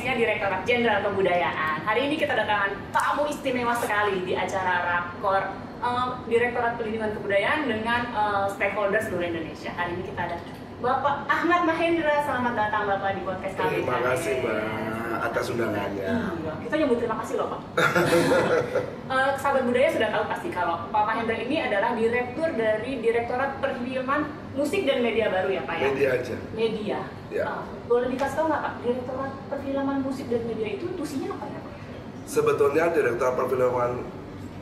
podcastnya Direktorat Jenderal Kebudayaan. Hari ini kita datangan tamu istimewa sekali di acara Rakor Direktorat Pelindungan Kebudayaan dengan stakeholder seluruh Indonesia. Hari ini kita ada Bapak Ahmad Mahendra. Selamat datang Bapak di podcast kami. Terima kasih Mbak atas undangannya. Kita nyebut terima kasih loh Pak. Sahabat budaya sudah tahu pasti kalau Pak Mahendra ini adalah direktur dari Direktorat Perfilman Musik dan Media Baru ya Pak ya? Media aja. Media. Ya. Boleh dikasih tahu nggak Pak, Direktorat Perfilman Musik dan Media itu tusinya apa ya Pak? Sebetulnya Direktorat Perfilman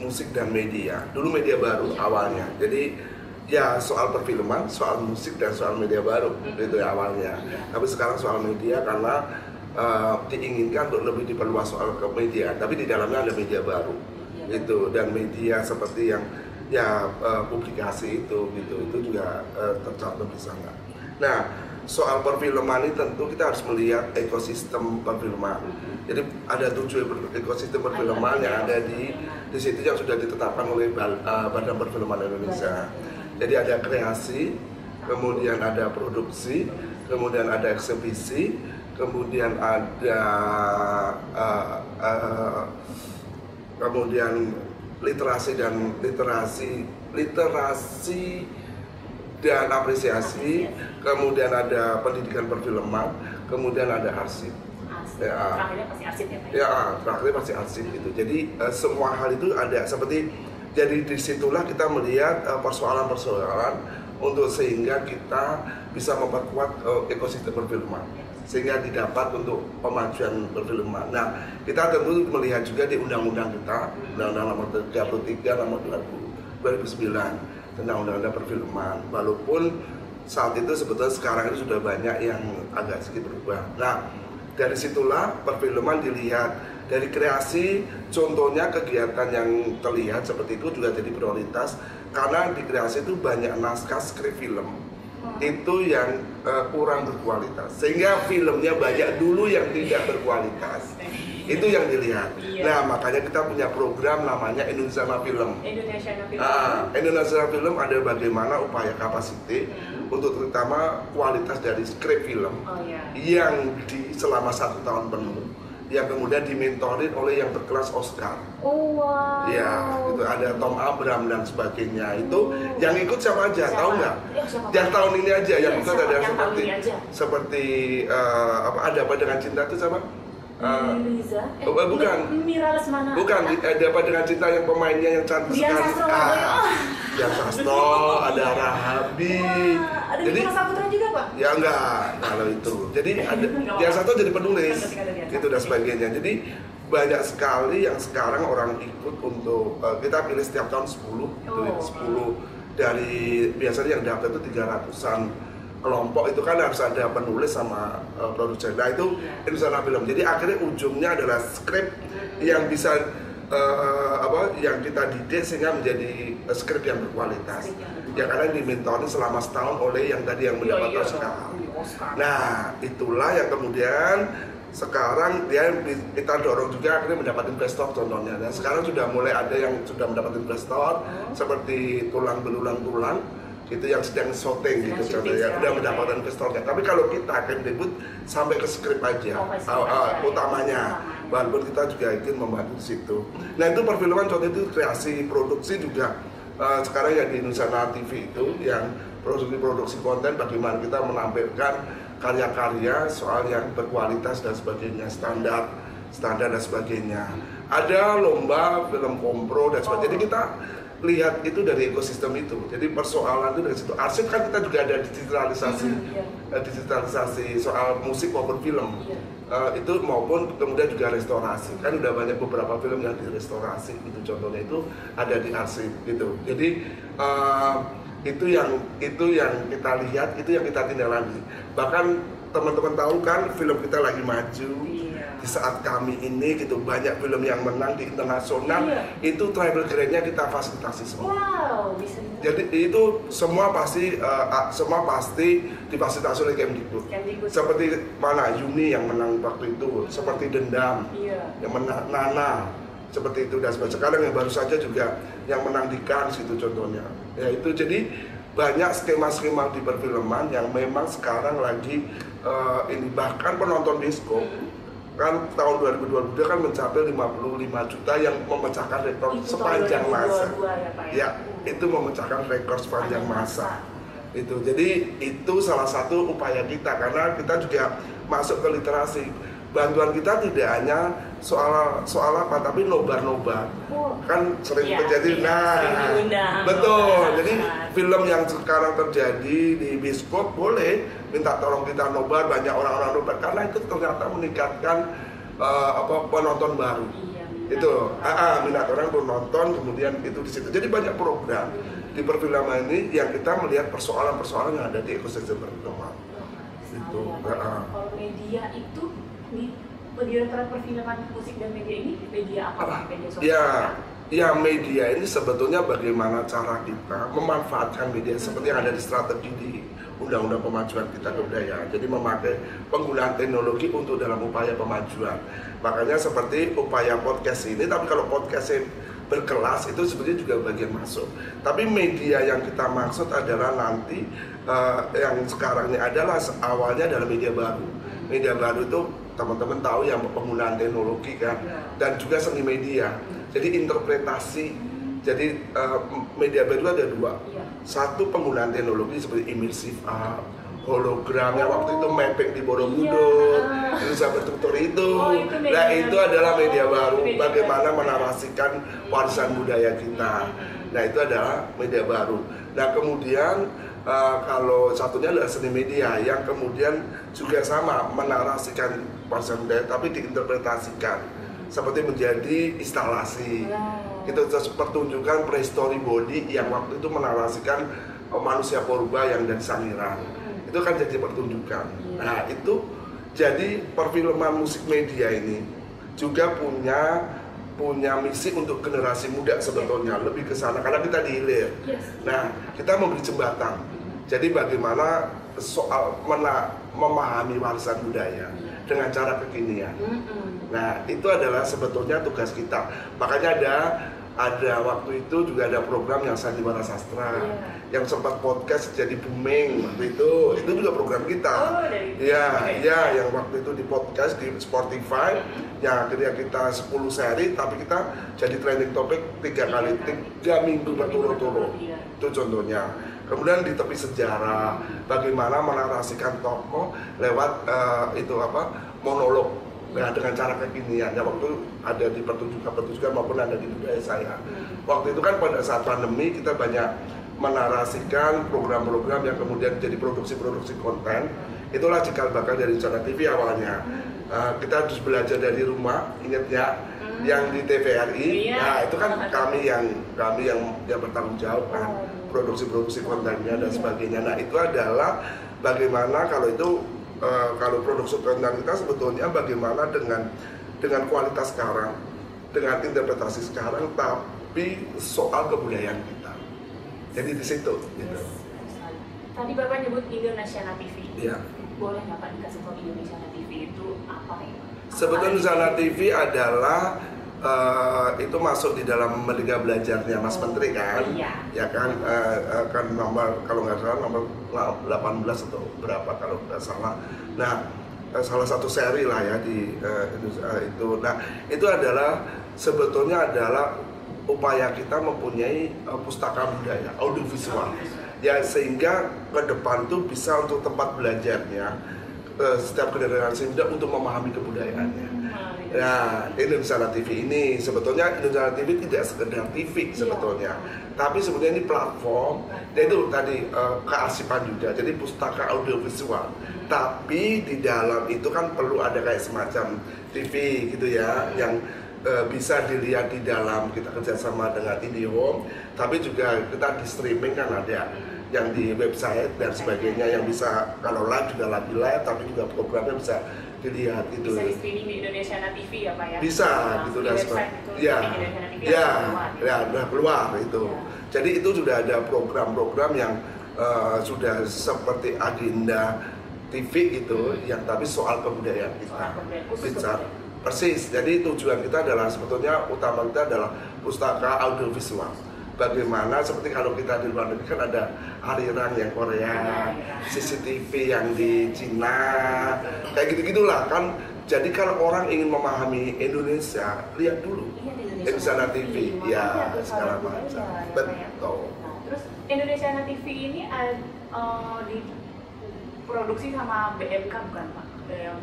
Musik dan Media, dulu Media Baru awalnya. Jadi ya soal perfilman, soal musik dan soal media baru itu ya awalnya. Tapi sekarang soal media karena diinginkan untuk lebih diperluas soal ke media. Tapi di dalamnya ada media baru itu dan media seperti yang ya publikasi itu juga tercakup di sana. Nah soal perfilman ini tentu kita harus melihat ekosistem perfilman. Jadi ada 7 ekosistem perfilman yang ada di situ yang sudah ditetapkan oleh Badan Perfilman Indonesia. Jadi ada kreasi, kemudian ada produksi, kemudian ada eksebisi, kemudian ada kemudian literasi dan apresiasi, kemudian ada pendidikan perfilman, kemudian ada arsip. Terakhirnya pasti arsip ya Pak? Ya, terakhirnya pasti arsip gitu. Jadi semua hal itu ada seperti. Jadi disitulah kita melihat persoalan-persoalan untuk sehingga kita bisa memperkuat ekosistem perfilman sehingga didapat untuk pemajuan perfilman. Nah, kita tentu melihat juga di undang-undang kita, Undang-Undang Nomor 33 Nomor 2009 tentang Undang-Undang Perfilman. Walaupun saat itu sebetulnya sekarang itu sudah banyak yang agak sedikit berubah. Nah, dari situlah perfilman dilihat. Dari kreasi, contohnya kegiatan yang terlihat seperti itu juga jadi prioritas karena di kreasi itu banyak naskah skrip film itu yang kurang berkualitas sehingga filmnya banyak dulu yang tidak berkualitas itu yang dilihat. Nah makanya kita punya program namanya Indonesia Film. Indonesia Film ada bagaimana upaya kapasiti untuk terutama kualitas dari skrip film yang selama 1 tahun penuh yang kemudian dimentorin oleh yang berkelas Oscar. Wow. Ya, itu ada Tom Abram dan sebagainya. Itu yang ikut siapa aja? Tahu nggak? Yang tahun ini aja, yang ikut ada seperti ada apa dengan cinta itu siapa? Bukan. Mira Lesmana. Bukan, ada apa dengan cinta yang pemainnya yang cantik sekali. Dian Sastro, ada Rahabi. Ada Dian Saputra juga Pak? Ya enggak, kalau itu. Jadi ada Dian Sastro jadi penulis, itu dan sebagainya. Jadi banyak sekali yang sekarang orang ikut untuk kita pilih setiap tahun 10, itu 10 dari biasanya yang daftar itu 300-an kelompok itu kan harus ada penulis sama produsen. Nah itu Indonesia Film. Jadi akhirnya ujungnya adalah skrip yang bisa yang kita didik sehingga menjadi skrip yang berkualitas. Ya karena dimentorin selama setahun oleh yang tadi yang mendapat Oscar. Nah itulah yang kemudian sekarang dia kita dorong juga akhirnya mendapat investor contohnya. Dan sekarang sudah mulai ada yang sudah mendapat investor seperti tulang belulang tulang itu yang sedang syuting gitu contohnya udah mendapatkan investornya. Tapi kalau kita akan debut sampai ke skrip aja utamanya. Walaupun kita juga ingin membantu di situ. Nah itu perfilman contoh itu kreasi produksi juga sekarang yang di Indonesia TV itu yang produksi konten bagaimana kita menampilkan karya-karya soal yang berkualitas dan sebagainya standar dan sebagainya. Ada lomba film kompro dan sebagainya. Jadi kita lihat itu dari ekosistem itu. Jadi persoalan itu dari situ. Arsip kan kita juga ada digitalisasi soal musik maupun film. Itu maupun kemudian juga restorasi. Kan udah banyak beberapa film yang direstorasi itu contohnya itu ada di arsip gitu. Jadi itu yang kita lihat, itu yang kita tindak lanjut. Bahkan teman-teman tahu kan film kita lagi maju. Di saat kami ini gitu banyak film yang menang di internasional itu travel grade-nya kita fasilitasi semua. Wow, bisa. Jadi itu semua pasti difasilitasi oleh Kemdikbud. Seperti mana Yuni yang menang waktu itu, seperti Dendam yang menang Nana, seperti itu dan sebagainya. Sekarang yang baru saja juga yang menang di Cannes itu contohnya. Ya itu jadi banyak skema-skema di perfilman yang memang sekarang lagi ini bahkan penonton bioskop kan tahun 2022 kan mencapai 55 juta yang memecahkan rekor itu sepanjang masa. Ya, Pak, ya, itu memecahkan rekor sepanjang masa. Itu jadi itu salah satu upaya kita karena kita juga masuk ke literasi. Bantuan kita tidak hanya soal apa tapi nobar-nobar. Kan sering terjadi. Betul. Jadi film yang sekarang terjadi di bioskop boleh minta tolong kita nobar, banyak orang-orang nobar karena itu ternyata meningkatkan penonton baru. Itu minat orang untuk nonton, kemudian itu di situ. Jadi banyak program di perfilman ini yang kita melihat persoalan-persoalan yang ada di ekosistem perfilman. Itu. Kalau media itu di Direktorat Perfilman Musik dan Media ini media apa? Media sosial? Ya media ini sebetulnya bagaimana cara kita memanfaatkan media seperti yang ada di strategi di Undang-Undang Pemajuan kita Kebudayaan. Jadi memakai penggunaan teknologi untuk dalam upaya pemajuan. Makanya seperti upaya podcast ini, tapi kalau podcastnya berkelas itu sebetulnya juga bagian masuk. Tapi media yang kita maksud adalah nanti yang sekarang ini adalah awalnya adalah media baru. Media baru itu teman-teman tahu yang penggunaan teknologi kan, dan juga seni media. Jadi interpretasi, jadi media baru ada dua. Satu penggunaan teknologi seperti immersive art, hologram yang waktu itu mapping di Borobudur, Indonesia Bertutur itu. Nah itu adalah media baru, bagaimana menarasikan warisan budaya kita. Nah itu adalah media baru. Nah kemudian kalau satunya adalah seni media yang kemudian juga sama menarasikan warisan budaya tapi diinterpretasikan seperti menjadi instalasi. Itu pertunjukan prehistory body yang waktu itu menarasikan manusia purba yang dari Sangiran. Itu kan jadi pertunjukan. Nah itu jadi perfilman musik media ini juga punya misi untuk generasi muda sebetulnya, lebih ke sana karena kita dihilir. Nah, kita memberi jembatan. Jadi bagaimana soal memahami warisan budaya dengan cara kekinian. Nah, itu adalah sebetulnya tugas kita. Makanya ada waktu itu juga ada program yang Sandiwara Sastra yang sempat podcast jadi booming waktu itu juga program kita. Yang waktu itu di podcast di Spotify yang akhirnya kita 10 seri tapi kita jadi trending topik 3 minggu berturut-turut. Itu contohnya. Kemudian di tepi sejarah bagaimana menarasikan tokoh lewat monolog. Nah, dengan cara kekinian, ya waktu ada di pertunjukan maupun ada di budaya saya. Waktu itu kan pada saat pandemi kita banyak menarasikan program-program yang kemudian jadi produksi-produksi konten. Itulah cikal bakal dari Rencana TV awalnya. Kita harus belajar dari rumah, ingat ya, yang di TVRI. Nah itu kan kami yang bertanggung jawab kan, produksi-produksi kontennya dan sebagainya. Nah itu adalah bagaimana kalau produksi konten kita sebetulnya bagaimana dengan kualitas sekarang, dengan interpretasi sekarang, tapi soal kebudayaan kita. Jadi di situ. Gitu. Tadi Bapak nyebut Indonesia TV. Iya. Boleh nggak Pak dikasih tahu Indonesia TV itu apa ya? Sebetulnya Indonesia TV adalah itu masuk di dalam Merdeka Belajarnya Mas Menteri kan, ya kan, kan nomor kalau nggak salah nomor 18 atau berapa kalau nggak salah. Nah salah satu seri lah ya di itu. Nah itu adalah sebetulnya adalah upaya kita mempunyai pustaka budaya audiovisual ya, sehingga ke depan tuh bisa untuk tempat belajarnya setiap generasi muda untuk memahami kebudayaannya. Nah, Indonesia TV ini sebetulnya Indonesia TV tidak sekedar TV sebetulnya, tapi sebetulnya ini platform. Dan itu tadi kearsipan juga, jadi pustaka audiovisual. Tapi di dalam itu kan perlu ada kayak semacam TV gitu ya, yang bisa dilihat di dalam kita kerjasama dengan IndiHome, tapi juga kita di streaming kan ada yang di website dan sebagainya yang bisa kalau live juga lagi live, tapi juga programnya bisa dilihat gitu. Bisa di streaming di Indonesia TV ya Pak ya? Bisa gitu dan sebagainya. Ya, udah keluar itu. Jadi itu sudah ada program-program yang sudah seperti agenda TV itu, yang tapi soal kebudayaan kita. Bisa. Persis, jadi tujuan kita adalah sebetulnya utama kita adalah pustaka audiovisual. Bagaimana seperti kalau kita di luar negeri kan ada Arirang yang Korea, CCTV yang di Cina, kayak gitu-gitulah kan. Jadi kalau orang ingin memahami Indonesia, lihat dulu Indonesiana TV, ya segala macam. Betul. Nah, terus Indonesiana TV ini diproduksi sama BMK bukan Pak?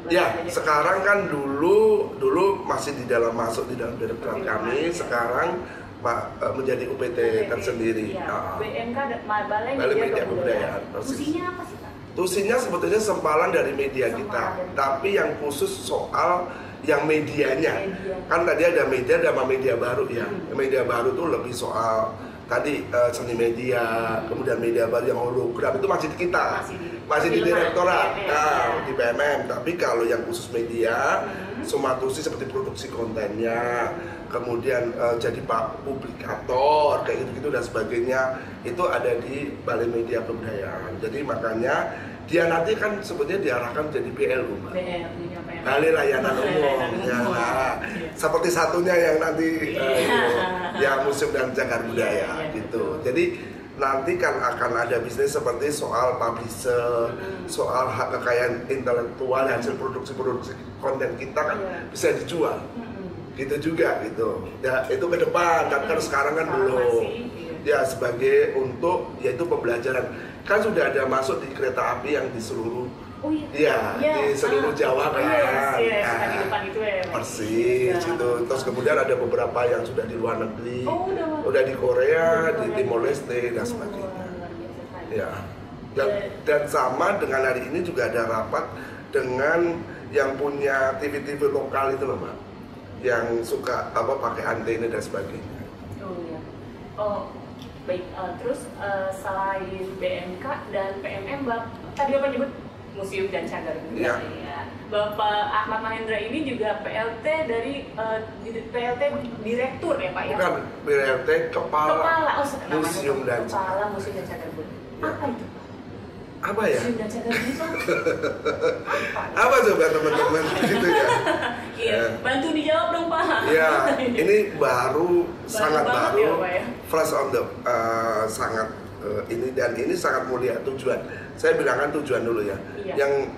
Ya, sekarang kan dulu masih masuk di dalam direktorat kami, sekarang Pak menjadi UPT tersendiri. Ya, BMK Balai Media Kebudayaan. Fungsinya apa sih Pak? Fungsinya sebetulnya sempalan dari media kita, tapi yang khusus soal yang medianya. Kan tadi ada media sama media baru ya. Media baru tuh lebih soal tadi seni media, kemudian media baru yang hologram itu masih di kita, masih di direktorat, di PMM. Tapi kalau yang khusus media, somatusi seperti produksi kontennya, kemudian jadi publikator kayak gitu-gitu dan sebagainya, itu ada di Balai Media Kebudayaan. Jadi makanya dia nanti kan sebetulnya diarahkan jadi BLU, Mbak. Balai Layanan Umum. Ya, seperti satunya yang nanti ya Museum dan Cagar Budaya gitu. Jadi nanti kan akan ada bisnis seperti soal publisher, soal hak kekayaan intelektual, hasil produksi konten kita kan bisa dijual. Gitu juga gitu. Ya itu ke depan, tapi kan sekarang kan belum. Ya sebagai untuk yaitu pembelajaran. Kan sudah ada masuk di kereta api yang di seluruh di seluruh Jawa kan. Di depan itu ya. Persis itu. Terus kemudian ada beberapa yang sudah di luar negeri. Udah di Korea, di Timor Leste dan sebagainya. Ya. Dan sama dengan hari ini juga ada rapat dengan yang punya TV-TV lokal itu loh, Mbak. Yang suka pakai antena dan sebagainya. Baik, terus selain BMK dan PMM, tadi Bapak nyebut Museum dan Cagar Budaya. Ya. Bapak Ahmad Mahendra ini juga PLT dari PLT Direktur ya Pak ya? Bukan, PLT Kepala Museum dan Cagar Budaya. Apa itu? Apa ya? Museum dan Cagar Budaya. Apa coba teman-teman gitu ya? Iya, bantu dijawab dong Pak. Iya, ini sangat baru, ya, fresh on the sangat ini dan ini sangat mulia tujuan. Saya bilangkan tujuan dulu ya. Yang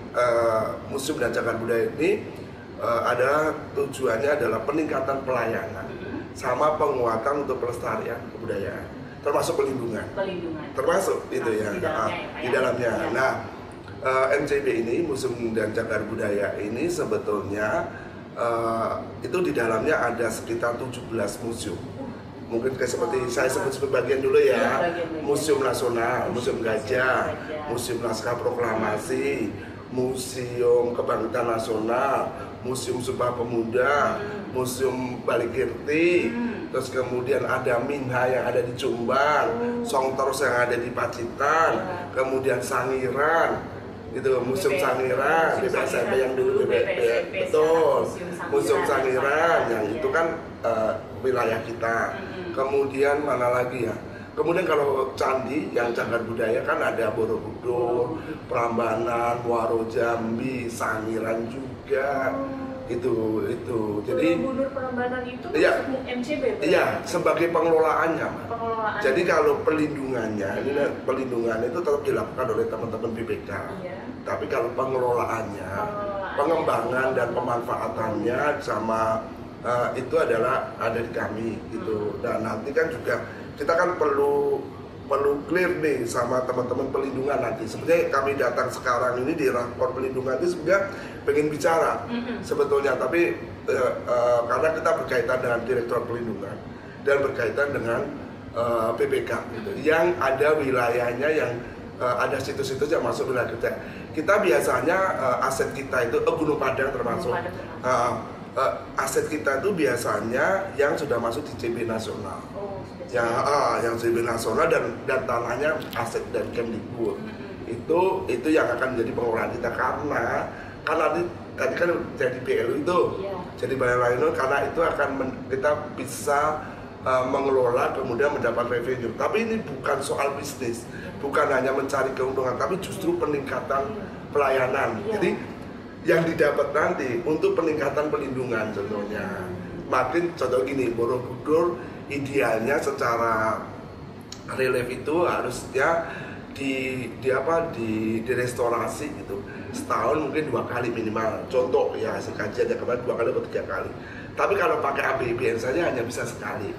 Museum dan Cagar Budaya ini ada tujuannya adalah peningkatan pelayanan sama penguatan untuk pelestarian kebudayaan, termasuk pelindungan. Termasuk itu ya. Di dalamnya. Nah, MCB ini Museum dan Cagar Budaya ini sebetulnya itu di dalamnya ada sekitar 17 museum. Mungkin kayak seperti saya sebut sebagian dulu ya. Museum Nasional, Museum Gajah, Museum Naskah Proklamasi, Museum Kebangkitan Nasional, Museum Sumpah Pemuda, Museum Balikirti, terus kemudian ada Minha yang ada di Jombang, Songtors yang ada di Pacitan, kemudian Sangiran, itu Museum Sangiran, BPSMP yang dulu betul, Museum Sangiran yang itu kan wilayah kita. Kemudian mana lagi ya? Kemudian kalau candi yang cagar budaya kan ada Borobudur, Prambanan, Muaro Jambi, Sangiran juga. Itu. Jadi Borobudur Prambanan itu MCB. Iya, sebagai pengelolaannya. Jadi kalau pelindungannya, pelindungan itu tetap dilakukan oleh teman-teman BPK. Tapi kalau pengelolaannya, pengembangan dan pemanfaatannya sama itu adalah ada di kami gitu. Dan nanti kan juga kita kan perlu clear nih sama teman-teman pelindungan nanti. Sebenarnya kami datang sekarang ini di rapor pelindungan itu sebenarnya pengen bicara sebetulnya, tapi karena kita berkaitan dengan Direktorat Pelindungan dan berkaitan dengan PPK gitu, yang ada wilayahnya yang ada situs-situs yang masuk wilayah kita. Kita biasanya aset kita itu Gunung Padang termasuk. Aset kita itu biasanya yang sudah masuk di CB nasional, yang CB nasional dan tanahnya aset dan Kemdikbud. Itu yang akan menjadi pengelolaan kita karena tadi kan jadi BLU itu, jadi Balai Layanan, karena itu akan kita bisa mengelola kemudian mendapat revenue. Tapi ini bukan soal bisnis, bukan hanya mencari keuntungan, tapi justru peningkatan pelayanan. Jadi yang didapat nanti untuk peningkatan pelindungan contohnya. Makin contoh gini, Borobudur idealnya secara relief itu harusnya direstorasi gitu. setahun mungkin 2 kali minimal. Contoh ya hasil kajian yang kemarin 2 kali atau 3 kali. Tapi kalau pakai APBN saja hanya bisa sekali.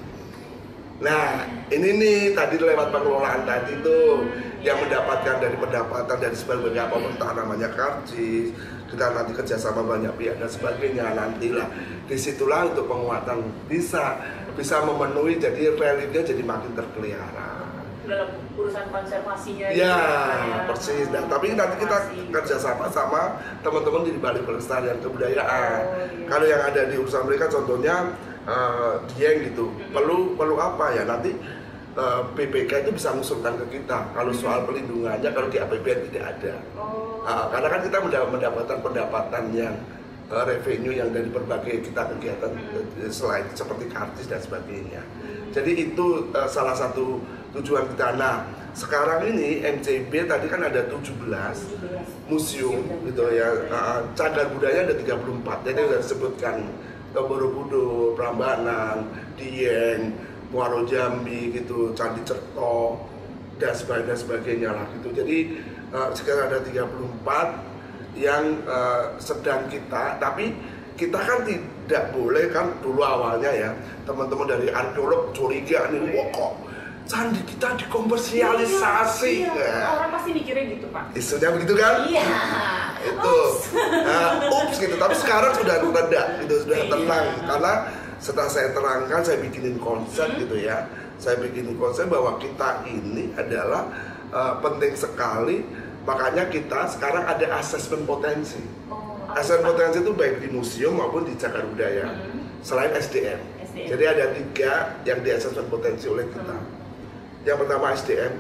Nah, ini nih tadi lewat pengelolaan tadi tuh yang mendapatkan dari pendapatan dari sebagai pemerintah namanya karcis, kita nanti kerjasama banyak pihak dan sebagainya, nantilah disitulah untuk penguatan bisa memenuhi, jadi reliefnya jadi makin terpelihara dalam urusan konservasinya ya gitu, persis. Nah, tapi nanti kita kerjasama sama teman-teman di Balai Pelestarian Kebudayaan. Kalau yang ada di urusan mereka contohnya Dieng gitu, perlu apa ya nanti BPK itu bisa mengusulkan ke kita kalau soal pelindungannya, kalau di APBN tidak ada. Karena kan kita mendapatkan pendapatan yang revenue yang dari berbagai kita kegiatan selain seperti karcis dan sebagainya. Jadi itu salah satu tujuan kita. Nah, sekarang ini MCB tadi kan ada 17 museum gitu ya. Cagar budaya ada 34. Jadi sudah disebutkan Borobudur, Prambanan, Dieng, Muaro Jambi gitu, Candi Certo dan sebagainya lah gitu. Jadi sekarang ada 34 yang sedang kita, tapi kita kan tidak boleh kan dulu awalnya ya teman-teman dari arkeolog curiga nih, wah kok candi kita dikomersialisasi. Iya. Orang pasti mikirnya gitu Pak. Isunya begitu kan? Iya. Itu ups gitu, tapi sekarang sudah reda gitu, sudah tenang karena setelah saya terangkan, saya bikinin konsep gitu ya. Saya bikinin konsep bahwa kita ini adalah penting sekali, makanya kita sekarang ada asesmen potensi. Asesmen potensi itu baik di museum maupun di cagar budaya. Selain SDM. Jadi ada 3 yang di asesmen potensi oleh kita. Yang pertama SDM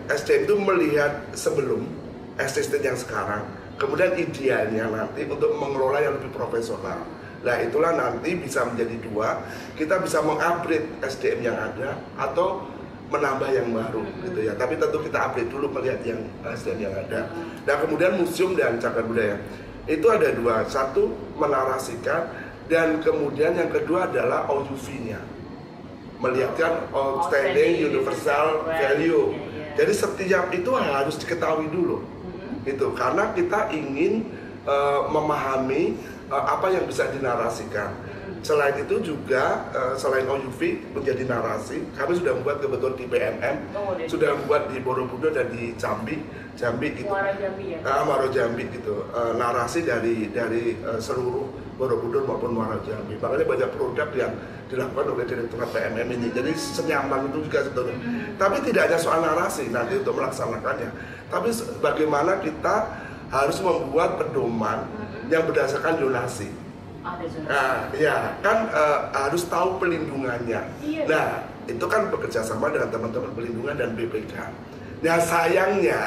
itu melihat sebelum existing yang sekarang, kemudian idealnya nanti untuk mengelola yang lebih profesional. Nah itulah nanti bisa menjadi 2, kita bisa mengupgrade SDM yang ada atau menambah yang baru gitu ya. Tapi tentu kita upgrade dulu melihat yang SDM yang ada. Nah kemudian museum dan cagar budaya itu ada 2, satu menarasikan dan kemudian yang kedua adalah OUV-nya. Melihatkan outstanding universal value. Jadi setiap itu harus diketahui dulu, gitu. Karena kita ingin memahami apa yang bisa dinarasikan. Selain itu juga selain OUV menjadi narasi, kami sudah membuat kebetulan di PMM, sudah membuat di Borobudur dan di Jambi gitu. Muaro Jambi ya. Muaro Jambi gitu. Narasi dari seluruh Borobudur maupun Muaro Jambi. Makanya banyak produk yang dilakukan oleh Direktorat PMM ini. Jadi senyaman itu juga sebetulnya. Tapi tidak hanya soal narasi nanti untuk melaksanakannya. Tapi bagaimana kita harus membuat pedoman yang berdasarkan zonasi. Nah, ya kan harus tahu pelindungannya. Iya. Nah, itu kan bekerja sama dengan teman-teman pelindungan dan BPK. Nah, sayangnya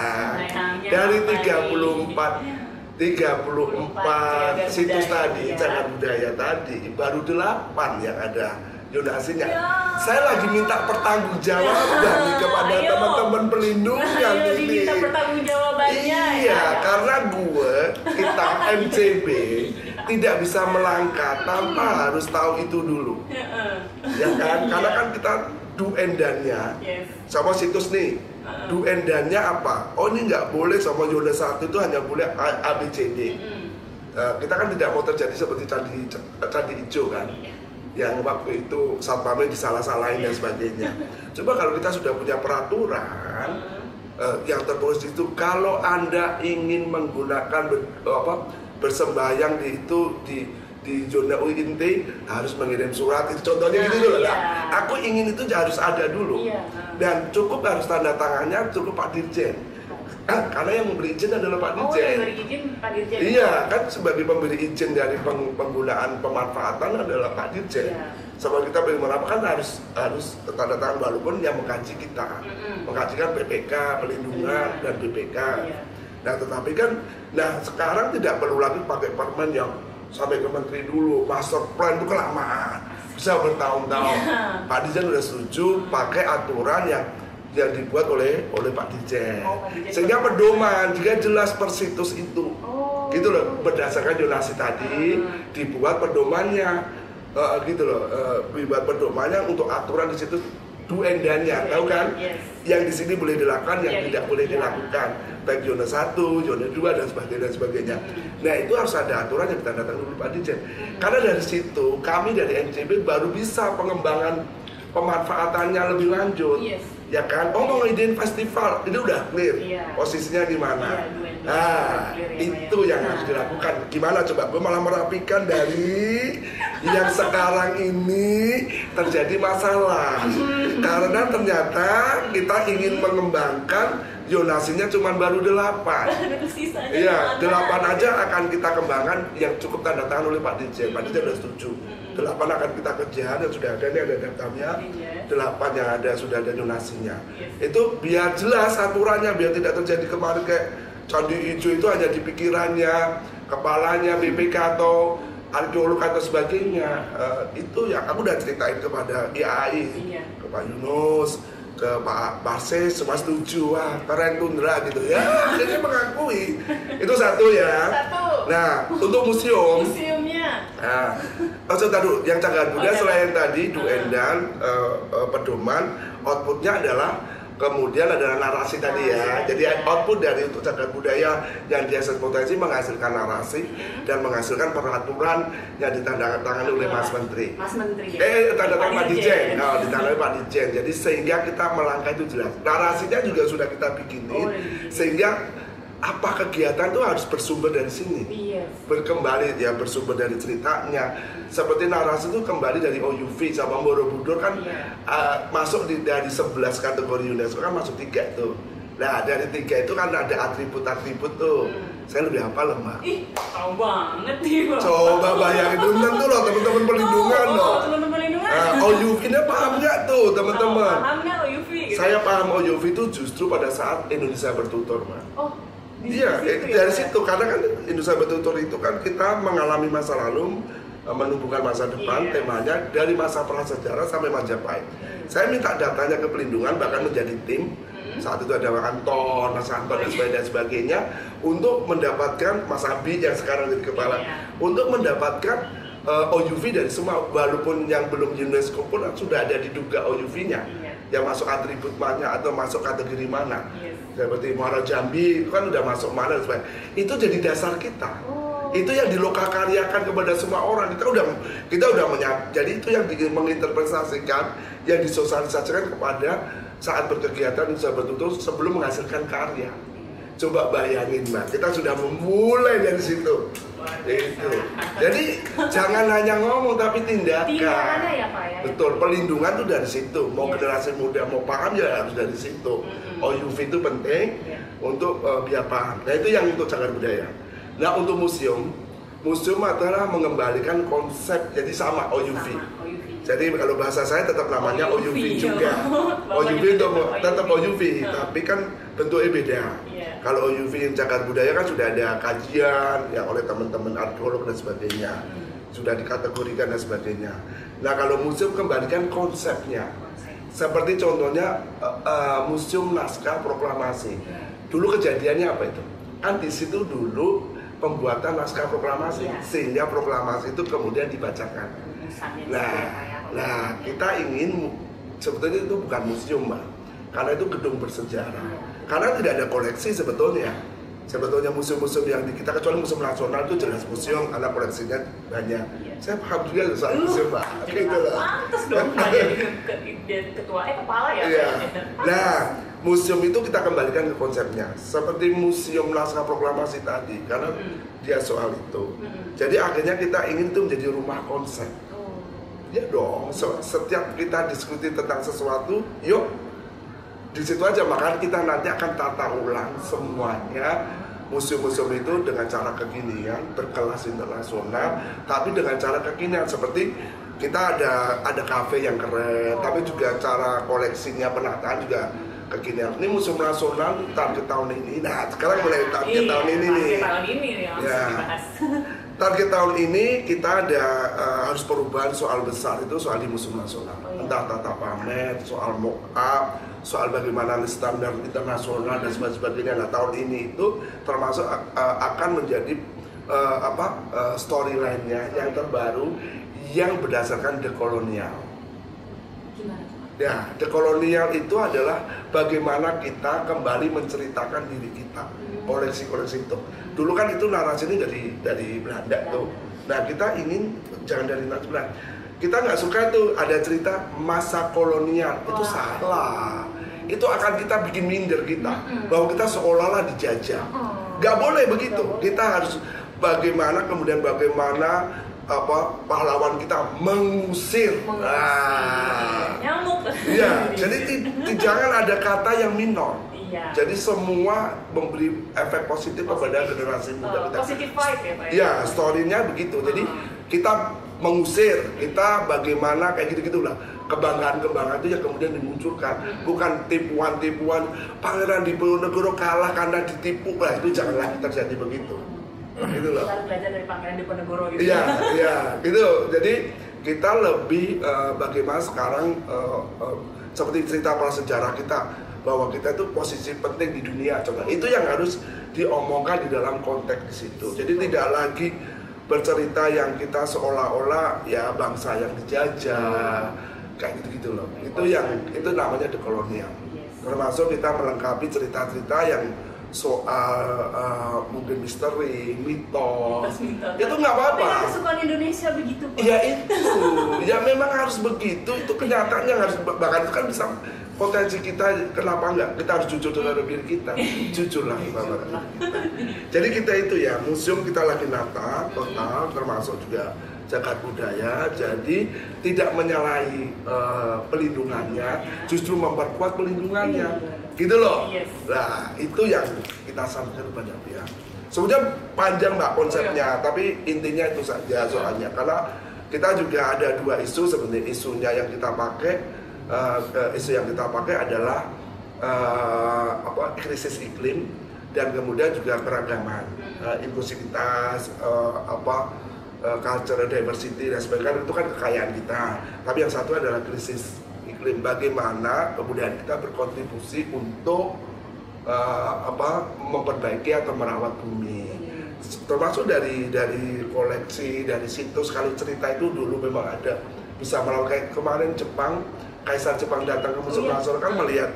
dari 34 situs tadi, cagar budaya tadi, baru 8 yang ada zonasinya. Saya lagi minta pertanggungjawaban nih kepada teman-teman pelindungan ini. Diminta pertanggungjawabannya. Iya, karena kita MCB tidak bisa melangkah tanpa harus tahu itu dulu. Ya kan? Karena kan kita do and done-nya. Sama situs nih. Do and done-nya apa? Oh ini nggak boleh sama zona 1 itu hanya boleh ABCD. Kita kan tidak mau terjadi seperti Candi Ijo kan, yang waktu itu satpamnya disalah-salahin dan sebagainya. Coba kalau kita sudah punya peraturan yang tertulis itu, kalau Anda ingin menggunakan bersembayang di zona UINT harus mengirim surat, itu contohnya gitu dulu lah. Aku ingin itu harus ada dulu. Dan cukup harus tanda tangannya cukup Pak Dirjen. Karena yang memberi izin adalah Pak Dirjen. Yang memberi izin Pak Dirjen. Iya, kan sebagai pemberi izin dari penggunaan pemanfaatan adalah Pak Dirjen. Sama kita bagaimana kan harus tanda tangan walaupun yang mengkaji kita. Mengkajikan BPK, pelindungan dan BPK. Nah, tetapi kan sekarang tidak perlu lagi pakai permen yang sampai ke menteri dulu, master plan itu kelamaan, bisa bertahun-tahun. Pak Dirjen sudah setuju pakai aturan yang dibuat oleh Pak Dirjen. Sehingga pedoman juga jelas per situs itu. Gitu loh, berdasarkan zonasi tadi dibuat pedomannya. Gitu loh, dibuat pedomannya untuk aturan di situ do and done-nya, tahu kan? Yes. Yang di sini boleh dilakukan, yang Yang tidak itu, boleh ya. dilakukan, baik zona 1, zona 2 dan sebagainya. Nah itu harus ada aturan yang ditandatangani oleh Pak Dirjen. Karena dari situ kami dari NCB baru bisa pengembangan pemanfaatannya lebih lanjut. Yes. Ya kan? Oh, mau ngidein festival, ini udah clear. Iya. Posisinya di mana? Iya, do and done. Nah, Clear ya, Pak, ya. itu yang harus dilakukan. Gimana coba? Gue malah merapikan dari yang sekarang ini terjadi masalah. Karena ternyata kita ingin mengembangkan zonasinya cuma baru 8. Sisanya Iya, mana? 8 aja akan kita kembangkan yang cukup tanda tangan oleh Pak Dirjen. Pak Dirjen sudah setuju. 8 akan kita kerjakan dan sudah ada, ini ada daftarnya. 8 yang ada sudah ada zonasinya. Yes. Itu biar jelas aturannya, biar tidak terjadi kemarin kayak Candi Ijo itu hanya di pikirannya, kepalanya BPK atau arkeolog atau sebagainya. Itu ya aku udah ceritain kepada IAI, Iya. ke Pak Yunus, ke Pak Barses, semua setuju. Wah keren Tundra gitu ya. Akhirnya mengakui. Itu satu ya. Satu. Nah untuk museum. Museumnya. Nah, maksud tadi yang cagar budaya selain tadi do and done, pedoman, outputnya adalah kemudian adalah narasi tadi ya. Jadi output dari untuk cagar budaya yang di asas potensi menghasilkan narasi dan menghasilkan peraturan yang ditandatangani oleh Mas Menteri. Mas Menteri ya. Tanda tangan Pak Dirjen. Dirjen. Ditandai Pak Dirjen. Jadi sehingga kita melangkah itu jelas. Narasinya juga sudah kita bikinin sehingga apa kegiatan itu harus bersumber dari sini. Yes. Berkembali ya bersumber dari ceritanya. Seperti narasi itu kembali dari OUV sama Borobudur kan masuk dari 11 kategori UNESCO kan masuk 3 tuh. Nah dari 3 itu kan ada atribut-atribut tuh. Saya lebih hafal Mbak. Ih, tahu banget nih Pak. Coba bayangin belum tentu loh teman-teman pelindungan loh. Teman-teman pelindungan. OUV-nya paham nggak tuh teman-teman? Paham nggak OUV? Gitu? Saya paham OUV itu justru pada saat Indonesia bertutur Mbak. Oh. Iya, dari situ karena kan Indonesia bertutur itu kan kita mengalami masa lalu, menumbuhkan masa depan, temanya dari masa prasejarah sampai Majapahit. Saya minta datanya ke pelindungan bahkan menjadi tim. Saat itu ada Anton, Mas Anton dan sebagainya untuk mendapatkan Mas Abi yang sekarang jadi kepala, untuk mendapatkan OUV dari semua, walaupun yang belum UNESCO pun sudah ada diduga OUV-nya, yang masuk atribut mana atau masuk kategori mana. Seperti Muara Jambi itu kan udah masuk mana, itu jadi dasar kita. Itu yang dilokakaryakan kepada semua orang. Kita udah jadi itu yang menginterpretasikan, yang disosialisasikan kepada saat berkegiatan bisa bertutur sebelum menghasilkan karya. Coba bayangin Mbak, kita sudah memulai dari situ. Itu. Jadi jangan hanya ngomong tapi tindakan. Tindakannya ya Pak ya. Betul, pelindungan tuh dari situ. Mau generasi muda mau paham ya harus dari situ. OUV itu penting untuk biar paham. Nah itu yang untuk cagar budaya. Nah untuk museum adalah mengembalikan konsep jadi sama OUV. Jadi kalau bahasa saya tetap namanya OUV juga. OUV itu tetap OUV, tapi kan bentuknya beda. Kalau OUV yang cagar budaya kan sudah ada kajian ya oleh teman-teman arkeolog dan sebagainya, sudah dikategorikan dan sebagainya. Nah kalau museum kembalikan konsepnya, seperti contohnya museum naskah proklamasi. Dulu kejadiannya apa itu? Kan di situ dulu pembuatan naskah proklamasi, sehingga proklamasi itu kemudian dibacakan. Nah kita ingin sebetulnya itu bukan museum Mbak, karena itu gedung bersejarah. Karena tidak ada koleksi sebetulnya. Sebetulnya museum-museum yang di kita kecuali museum nasional itu jelas museum karena koleksinya banyak. Saya paham juga soal museum Mbak. Gitu lah. Pantes dong jadi ketua kepala ya. Iya. Nah, museum itu kita kembalikan ke konsepnya. Seperti museum naskah proklamasi tadi karena dia soal itu. Jadi akhirnya kita ingin itu menjadi rumah konsep. Ya dong, setiap kita diskusi tentang sesuatu, yuk di situ aja, maka kita nanti akan tata ulang semuanya museum-museum itu dengan cara kekinian, berkelas internasional, tapi dengan cara kekinian seperti kita ada kafe yang keren, tapi juga cara koleksinya penataan juga kekinian. Ini museum nasional target tahun ini. Nah sekarang mulai target tahun ini nih. Tahun ini ya. Target tahun ini kita ada harus perubahan soal besar itu soal di museum nasional. Entah tata pamer, soal mock-up, soal bagaimana standar internasional dan sebagainya. Nah tahun ini itu termasuk akan menjadi storyline-nya yang terbaru yang berdasarkan dekolonial. Gimana? Ya, dekolonial itu adalah bagaimana kita kembali menceritakan diri kita, koleksi-koleksi itu. Dulu kan itu narasinya dari Belanda tuh. Nah, kita ingin jangan dari narasi Belanda. Kita nggak suka tuh ada cerita masa kolonial, itu salah. Itu akan kita bikin minder kita, bahwa kita seolah-olah dijajah. Nggak boleh begitu. Kita harus bagaimana pahlawan kita mengusir. Nyamuk. Iya, jadi jangan ada kata yang minor. Iya. Jadi semua memberi efek positif kepada generasi muda kita. Positive vibe ya Pak? Iya, story-nya begitu. Jadi kita mengusir, kita bagaimana kayak gitu-gitulah. Kebanggaan-kebanggaan itu yang kemudian dimunculkan, bukan tipuan-tipuan Pangeran Diponegoro kalah karena ditipu. Lah itu jangan lagi terjadi begitu. Gitu loh. Kita harus belajar dari Pangeran Diponegoro gitu. Iya, gitu. Jadi kita lebih bagaimana sekarang seperti cerita prasejarah kita, bahwa kita itu posisi penting di dunia. Coba itu yang harus diomongkan di dalam konteks di situ. Jadi tidak lagi bercerita yang kita seolah-olah ya bangsa yang dijajah kayak gitu-gitu loh. Itu namanya dekolonial. Termasuk kita melengkapi cerita-cerita yang soal mungkin misteri, mitos. Itu nggak apa-apa. Tapi kan kesukaan Indonesia begitu Pak. Ya itu, ya memang harus begitu. Itu kenyataannya harus, bahkan itu kan bisa potensi kita, kenapa enggak? Kita harus jujur terhadap diri kita. Jujurlah Bapak. Jadi kita itu ya, museum kita lagi nata total, termasuk juga cagar budaya. Jadi tidak menyalahi pelindungannya, justru memperkuat pelindungannya. Gitu loh. Nah, itu yang kita sampaikan kepada pihak. Sebenarnya panjang Mbak konsepnya, tapi intinya itu saja soalnya. Karena kita juga ada dua isu sebenarnya. Isunya yang kita pakai, isu yang kita pakai adalah krisis iklim dan kemudian juga keragaman, inklusivitas, cultural diversity dan sebagainya, itu kan kekayaan kita. Tapi yang satu adalah krisis iklim, bagaimana kemudian kita berkontribusi untuk memperbaiki atau merawat bumi. Termasuk dari koleksi, dari situs Kali Cerita itu dulu memang ada bisa merawat. Kayak kemarin Jepang, Kaisar Jepang datang ke Museum Nasional kan melihat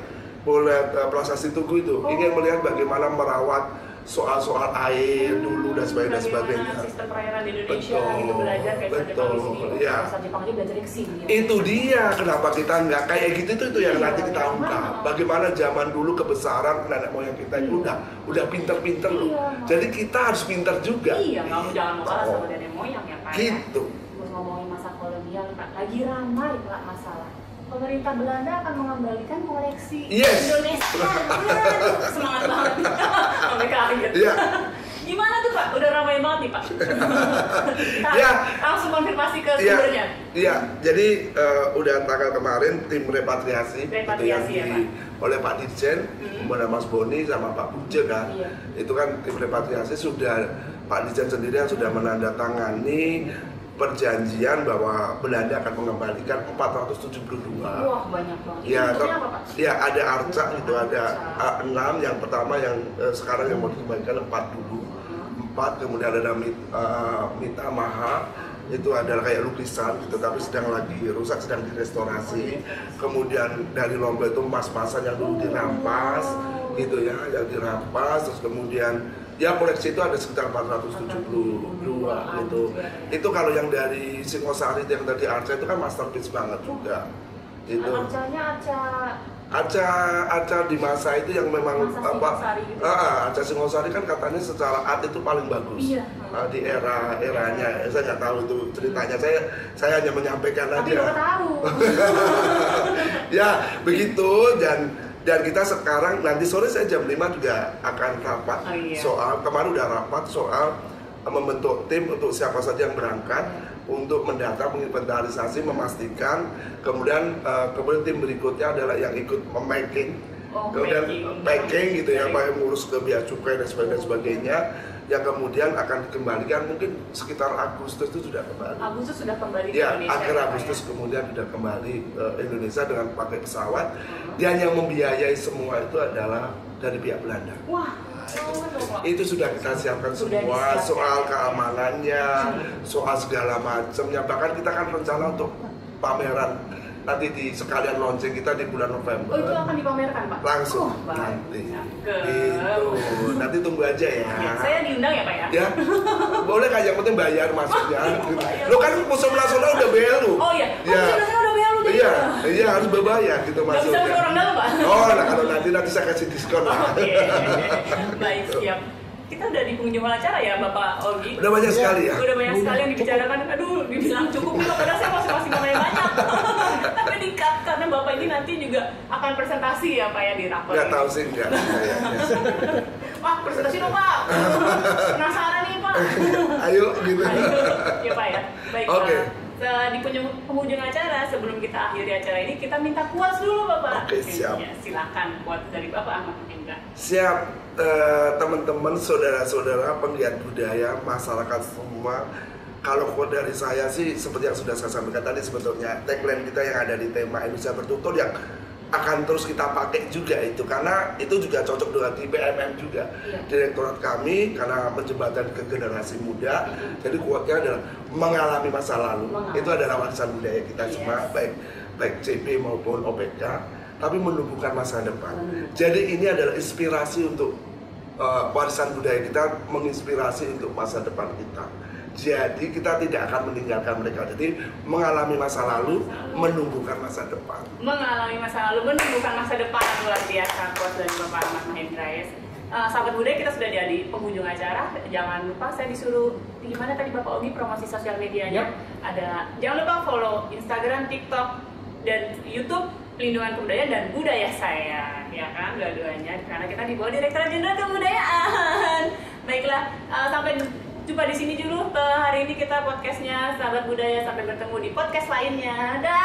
Prasasti Tugu itu, ingin melihat bagaimana merawat soal-soal air dulu dan sebagainya. Sistem perairan di Indonesia itu belajar kayak Jepang di sini. Iya. Jepang aja belajar ke sini. Itu dia kenapa kita nggak kayak gitu itu yang nanti kita ungkap. Bagaimana zaman dulu kebesaran nenek moyang kita itu udah pinter-pinter loh. Jadi kita harus pinter juga. Iya, kamu jangan marah sama nenek moyang ya Pak. Gitu. Ngomongin masa kolonial Pak, lagi ramai Pak masalah. Pemerintah Belanda akan mengembalikan koleksi Indonesia. Semangat banget. Sampai kaget. Iya. Gimana tuh Pak? Udah ramai banget nih Pak. Langsung konfirmasi ke sumbernya. Iya. Jadi udah tanggal kemarin tim repatriasi yang oleh Pak Dirjen, kemudian Mas Boni sama Pak Buje kan. Iya. Itu kan tim repatriasi sudah, Pak Dirjen sendiri yang sudah menandatangani perjanjian bahwa Belanda akan mengembalikan 472. Wah, banyak banget. Ya, ya ada arca itu, ada 6. Yang pertama yang sekarang yang mau dikembalikan 4 dulu. 4, kemudian ada Mita Maha, itu adalah kayak lukisan gitu, tapi sedang lagi rusak, sedang direstorasi. Kemudian dari Lombok itu emas-emasan yang dulu dirampas gitu ya, yang dirampas. Terus kemudian ya koleksi itu ada sekitar 472 gitu. Itu kalau yang dari Singosari yang tadi arca itu kan masterpiece banget juga. Itu arca di masa itu yang memang arca Singosari kan katanya secara art itu paling bagus. Iya. Di eranya saya nggak tahu itu ceritanya, saya hanya menyampaikan aja. Tahu. Ya begitu. Dan kita sekarang nanti sore saya jam 5 juga akan rapat soal, kemarin udah rapat soal membentuk tim untuk siapa saja yang berangkat untuk mendata, menginventarisasi, memastikan. Kemudian tim berikutnya adalah yang ikut memaking, kemudian packing gitu ya, Pak, ngurus ke bea cukai dan sebagainya. Yang kemudian akan dikembalikan mungkin sekitar Agustus itu sudah kembali. Agustus sudah kembali ke ya, Indonesia. Akhir Agustus kemudian sudah kembali ke Indonesia dengan pakai pesawat. Dan yang membiayai semua itu adalah dari pihak Belanda. Wah, itu sudah kita siapkan semua, soal keamanannya, soal segala macamnya. Bahkan kita kan rencana untuk pameran nanti di sekalian launching kita di bulan November. Oh, itu akan dipamerkan, Pak? Langsung nanti. Gitu. Nanti tunggu aja ya. Saya diundang ya, Pak ya? Ya. Boleh kan, yang penting bayar masuknya. Lo kan Museum Nasional udah bayar lo. Oh iya. Ya. Museum Nasional udah bayar lo. Iya, harus berbayar gitu masuknya. Nggak bisa orang dalam, Pak? Oh, nah kalau nanti saya kasih diskon lah. Oke. Baik, siap. Kita udah di penghujung acara ya, Bapak Ogi. Udah banyak sekali ya? Udah banyak sekali yang dibicarakan. Aduh, dibilang cukup juga, padahal saya masih ngomongin banyak. Tapi di-cut karena Bapak ini nanti juga akan presentasi ya, Pak ya, di Rakor. Nggak tahu sih, enggak. Wah, presentasi dong, Pak. Penasaran nih, Pak. Ayo, gitu. Ayo, ya Pak ya. Baik, Oke. Di penghujung acara, sebelum kita akhiri acara ini, kita minta kuas dulu, Bapak. Oke, siap. Ya, silakan kuas dari Bapak Ahmad Mahendra. Siap, teman-teman, saudara-saudara, penggiat budaya, masyarakat semua. Kalau quote dari saya sih, seperti yang sudah saya sampaikan tadi, sebetulnya tagline kita yang ada di tema Indonesia Bertutur yang akan terus kita pakai juga itu, karena itu juga cocok dengan di PMM juga, direktorat kami, karena menjembatkan ke generasi muda. Jadi quote-nya adalah mengalami masa lalu. Itu adalah warisan budaya kita semua, baik CP maupun OPK, tapi menumbuhkan masa depan. Jadi ini adalah inspirasi untuk warisan budaya kita, menginspirasi untuk masa depan kita. Jadi kita tidak akan meninggalkan mereka. Jadi mengalami masa lalu, menumbuhkan masa depan. Mengalami masa lalu, menumbuhkan masa depan, luar biasa quote dari Bapak Ahmad Mahendra ya. Sahabat budaya, kita sudah di penghujung acara. Jangan lupa saya disuruh gimana tadi Bapak Ogi promosi sosial medianya. Ada, jangan lupa follow Instagram, TikTok, dan YouTube Pelindungan Kebudayaan dan Budaya Saya, ya kan, dua-duanya. Karena kita di bawah Direktorat Jenderal Kebudayaan. Baiklah, sampai jumpa di sini dulu hari ini kita podcastnya Sahabat Budaya. Sampai bertemu di podcast lainnya. Dah.